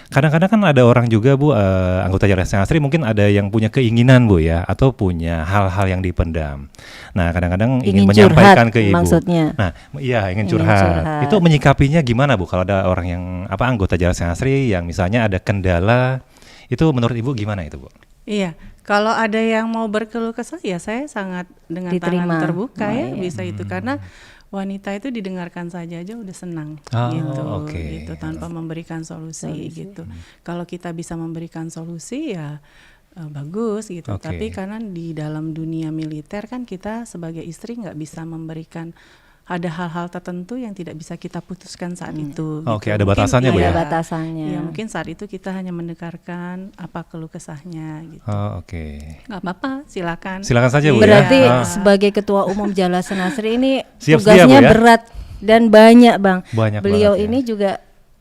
kadang-kadang kan ada orang juga Bu, anggota Jala Senasri mungkin ada yang punya keinginan Bu ya, atau punya hal-hal yang dipendam. Nah, kadang-kadang ingin menyampaikan curhat, ke Ibu. maksudnya. Nah, iya ingin Ingin curhat. curhat. Itu menyikapinya gimana Bu? Kalau ada orang yang anggota Jala Senasri yang misalnya ada kendala, itu menurut Ibu gimana itu Bu? Iya, kalau ada yang mau berkeluh kesah ya saya sangat dengan Diterima. tangan terbuka Oh, ya iya. bisa itu karena wanita itu didengarkan saja aja udah senang Oh, gitu, oke. gitu tanpa memberikan solusi gitu. Kalau kita bisa memberikan solusi ya bagus gitu. Oke. Tapi karena di dalam dunia militer kan kita sebagai istri nggak bisa memberikan ada hal-hal tertentu yang tidak bisa kita putuskan saat itu. Oke, gitu. ada batasannya, Bu, ya? Ada batasannya. Iya, mungkin saat itu kita hanya mendengarkan apa keluh kesahnya gitu. Oh, oke. Nggak apa-apa, silakan. Silakan saja, Bu, ya. Berarti Ah. sebagai Ketua Umum Jala Senasri ini Siap-siap, tugasnya Bu, ya? berat dan banyak, Bang. Banyak Beliau banget, ya. ini juga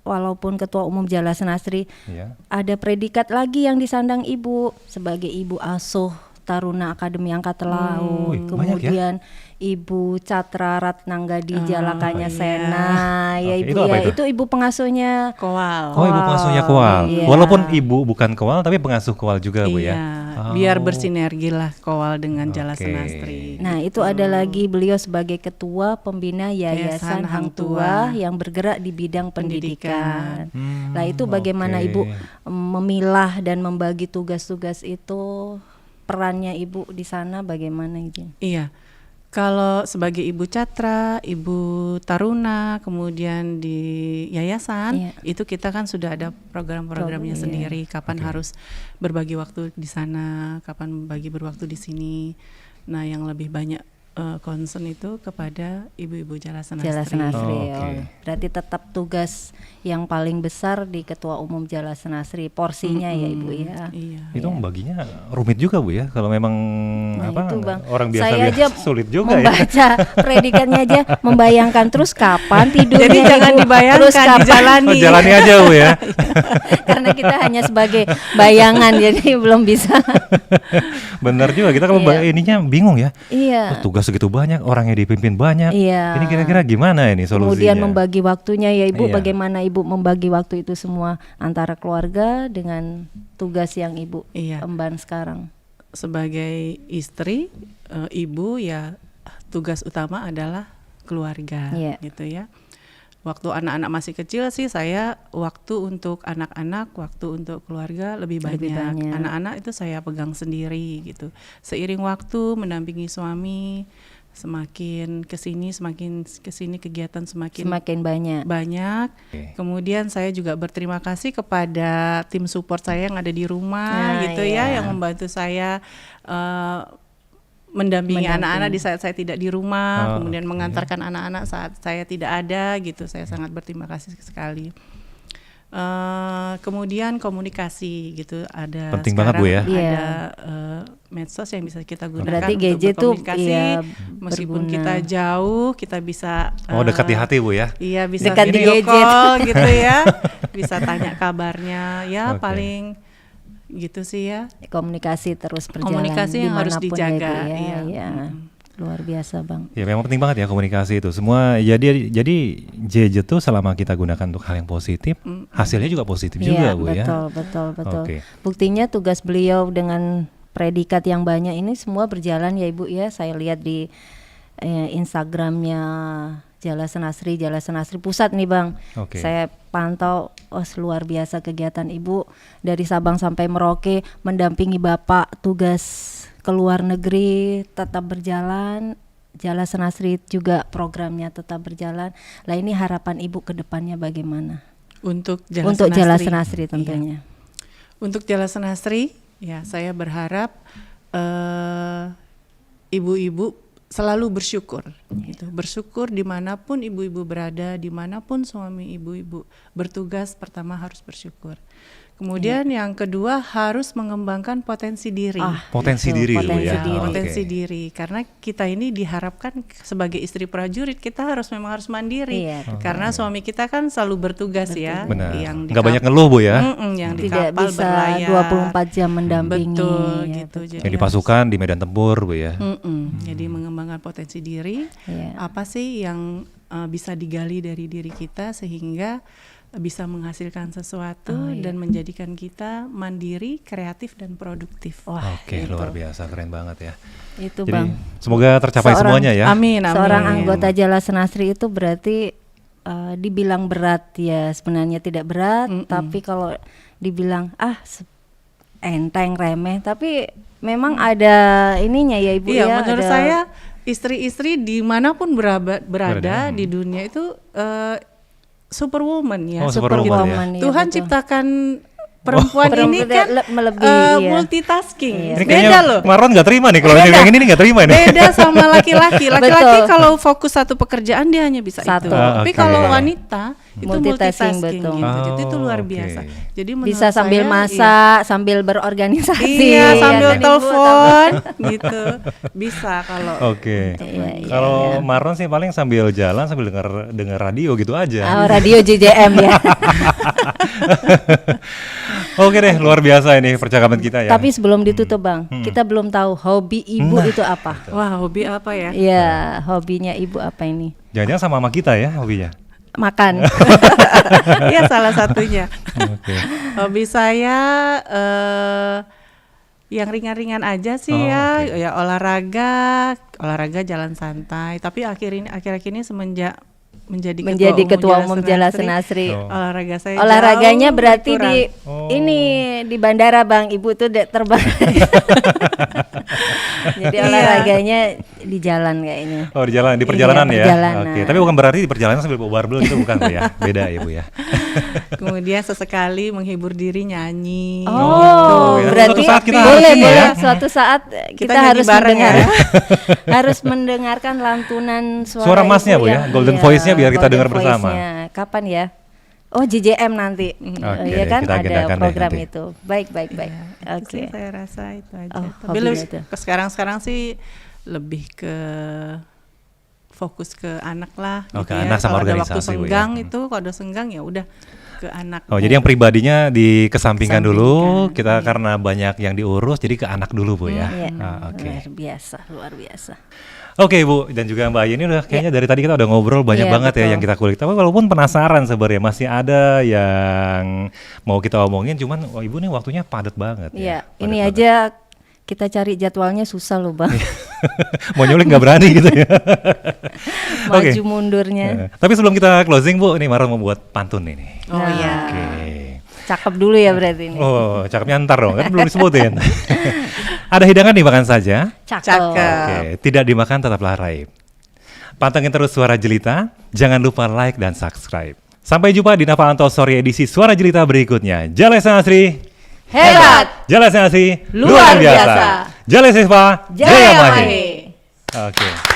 walaupun Ketua Umum Jala Senasri, Iya. ada predikat lagi yang disandang Ibu sebagai Ibu Asuh Taruna Akademi Angkatan Laut, Wih, banyak ya? kemudian Ibu Catra Ratnanggadi Jalakanya iya. Sena, ya Oke, Ibu itu apa ya, itu? itu Ibu pengasuhnya. Kowal. Oh, ibu pengasuhnya Kowal. Iya. Walaupun ibu bukan Kowal tapi pengasuh Kowal juga, Bu, ya. Iya, Oh. biar bersinergi lah Kowal dengan Jala Oke. Senasri. Nah, itu ada lagi beliau sebagai Ketua Pembina Yayasan Yayasan Hang Hang Tua Tua yang bergerak di bidang pendidikan. Hmm, Nah, itu bagaimana oke. Ibu memilah dan membagi tugas-tugas itu, perannya Ibu di sana bagaimana itu? Iya, kalau sebagai Ibu Catra, Ibu Taruna, kemudian di yayasan, Iya. itu kita kan sudah ada program-programnya Iya. sendiri. Kapan Oke. harus berbagi waktu di sana, kapan bagi berwaktu di sini. Nah, yang lebih banyak concern itu kepada ibu-ibu Jala Senasri. Jala Senasri. Oh, oke. Oh, berarti tetap tugas yang paling besar di Ketua Umum Jala Senasri, porsinya ya Ibu ya. Iya. Itu membaginya rumit juga, Bu, ya. Kalau memang Nah, itu, Bang. orang Saya biasa aja sulit juga ya. membaca predikatnya aja, membayangkan terus kapan tidurnya. Jadi jangan Ibu, dibayangkan, terus kapan, dijalani. Oh, jalani aja, Bu, ya. karena kita hanya sebagai bayangan jadi belum bisa. Bener juga, kita kalau Iya. ininya bingung ya. Iya. Oh, tugas segitu banyak, orangnya dipimpin banyak. Iya. Ini kira-kira gimana ini solusinya? Kemudian membagi waktunya ya Ibu, Iya. bagaimana Ibu membagi waktu itu semua antara keluarga dengan tugas yang Ibu Iya. emban sekarang. Sebagai istri, ibu ya tugas utama adalah keluarga, Iya. gitu ya. Waktu anak-anak masih kecil sih saya waktu untuk anak-anak, waktu untuk keluarga lebih Lebih banyak. banyak. Anak-anak itu saya pegang sendiri gitu. Seiring waktu mendampingi suami, semakin kesini kegiatan Semakin banyak. banyak. Oke. Kemudian saya juga berterima kasih kepada tim support saya yang ada di rumah Nah, gitu iya. ya, yang membantu saya mendampingi anak-anak di saat saya tidak di rumah, Oh, kemudian oke. mengantarkan anak-anak saat saya tidak ada gitu. Saya sangat berterima kasih sekali. Kemudian komunikasi gitu, ada Penting banget, Bu, ya. sekarang Iya. ada medsos yang bisa kita gunakan Berarti untuk gadget tuh berkomunikasi. iya, Meskipun berguna. kita jauh, kita bisa Oh, dekat di hati, Bu, ya. iya, bisa Dekat di video gadget. call gitu ya, bisa tanya kabarnya ya. Oke. Paling gitu sih ya. Komunikasi terus berjalan. Komunikasi yang harus dimanapun dijaga, ya, Ibu, ya. iya. Iya. Luar biasa Bang. Ya memang penting banget ya komunikasi itu. Semua jadi JJ tuh selama kita gunakan untuk hal yang positif, hasilnya juga positif juga, Iya, Bu, ya. betul. Oke. Buktinya tugas beliau dengan predikat yang banyak ini semua berjalan ya Ibu ya. Saya lihat di Instagramnya Jala Senasri Pusat nih Bang. Oke. Saya pantau, luar biasa kegiatan Ibu dari Sabang sampai Merauke mendampingi Bapak tugas ke luar negeri tetap berjalan. Jala Senasri juga programnya tetap berjalan. Lah ini harapan Ibu ke depannya bagaimana? Untuk Jala Untuk Senasri. Jala Senasri Iya. tentunya. Untuk Jala Senasri, ya saya berharap ibu-ibu selalu bersyukur, gitu. Bersyukur dimanapun ibu-ibu berada, dimanapun suami ibu-ibu bertugas, pertama harus bersyukur. Kemudian yang kedua harus mengembangkan potensi diri. Potensi Betul, diri, Bu, potensi ya. diri. Potensi Oke. diri, karena kita ini diharapkan sebagai istri prajurit kita memang harus mandiri, Iya, betul. karena suami kita kan selalu bertugas ya, Benar. yang di Nggak banyak ngeluh, Bu, ya. yang di Tidak kapal bisa berlayar 24 jam mendampingi. betul ya, gitu. betul. Jadi Yang di pasukan, di medan tempur, Bu, ya. jadi mengembangkan potensi diri, Iya. apa sih yang bisa digali dari diri kita sehingga bisa menghasilkan sesuatu dan menjadikan kita mandiri, kreatif dan produktif. Oke, gitu. luar biasa, keren banget ya. Itu Jadi Bang. semoga tercapai semuanya ya. Amin. Seorang anggota Jala Senasri itu berarti dibilang berat ya, sebenarnya tidak berat, tapi kalau dibilang enteng, remeh, tapi memang ada ininya ya Ibu Iya, ya. menurut ada- saya istri-istri dimanapun berada di dunia itu superwoman ya. Oh, superwoman ya. Iya, Tuhan betul. ciptakan perempuan ini kan melebihi multitasking. Iya. Ini Beda kayaknya loh. Marlon nggak terima nih kalau Beda. yang ini nggak terima nih. Beda sama laki-laki. Laki-laki Betul. kalau fokus satu pekerjaan dia hanya bisa Satu. itu. Ah, Tapi oke. kalau wanita itu Multitasking, multitasking betul. gitu. Jadi itu luar Oh, biasa. oke. Jadi menurut bisa sambil saya, masak, sambil berorganisasi. Iya, sambil kan, Ibu? telepon gitu. Bisa kalau Oke. Iya, Kalau Marlon sih paling sambil jalan sambil denger radio gitu aja. Oh, radio JJM ya. Oke deh, luar biasa ini percakapan kita ya. Tapi sebelum ditutup Bang, kita belum tahu hobi ibu itu apa. wah, hobi apa ya? Iya, hobinya ibu apa ini? Jangan-jangan sama kita ya hobinya. Makan. Iya, salah satunya. Oke. Hobi saya yang ringan-ringan aja sih Oh, ya, oke. ya olahraga jalan santai. Tapi akhir-akhir ini semenjak Menjadi ketua umum Jala Senasri. Oh. olahraga saya Olahraganya jauh berarti di berkurang. ini di bandara Bang, Ibu tuh terbang. Jadi Iya. olahraganya di jalan kayaknya. Oh di jalan, di perjalanan Iya, ya. perjalanan. Oke, tapi bukan berarti di perjalanan sambil bawa barbel gitu bukan Bu ya. Beda ya Bu ya. Kemudian sesekali menghibur diri nyanyi. Oh, ya. berarti Suatu saat kita boleh harus ini boleh. ya. Suatu saat kita nyanyi harus bareng mendengar, ya. harus mendengarkan lantunan Suara ibu emasnya, Bu, ya? yang- Golden iya, voice-nya biar kita golden dengar bersama. voice-nya. Kapan ya? Oh, JJM nanti. Oke Iya deh, kan kita ada agendakan deh program nanti. itu. Baik. Itu Oke. sih saya rasa itu aja. Oh, Tapi hobinya lebih itu. ke sekarang sih lebih ke fokus ke anak lah. Oh, ke gitu ya. anak sama Kalau ada waktu organisasi, Bu, ya. senggang itu, kalau ada senggang ya udah ke anak. Oh, jadi yang pribadinya dikesampingkan dulu, Kesampingkan, kita iya. karena banyak yang diurus jadi ke anak dulu Bu ya. Iya. Ah, oke. Luar biasa. Oke Bu, dan juga Mbak Yeni udah kayaknya dari tadi kita udah ngobrol banyak Iya, banget ya betul. yang kita kulik. Tapi walaupun penasaran sebenarnya masih ada yang mau kita omongin, cuman wah Ibu nih waktunya padat banget Iya, ya. ini Padat aja kita cari jadwalnya susah loh Bang. banget. Mau nyulik nggak berani gitu ya. Oke. Maju mundurnya. Tapi sebelum kita closing Bu, ini Marlon mau buat pantun ini. Oh iya. Oke. Cakep dulu ya berarti ini. Oh, cakepnya ntar dong, kan belum disebutin. Ada hidangan dimakan saja. Cakep. Oke, tidak dimakan tetaplah raib. Pantengin terus Suara Jelita, jangan lupa like dan subscribe. Sampai jumpa di Nava Sorry edisi Suara Jelita berikutnya. Jala Senasri, Hebat. Jala Senasri, Luar biasa. Jala Siswa, Jaya Mahe. Oke.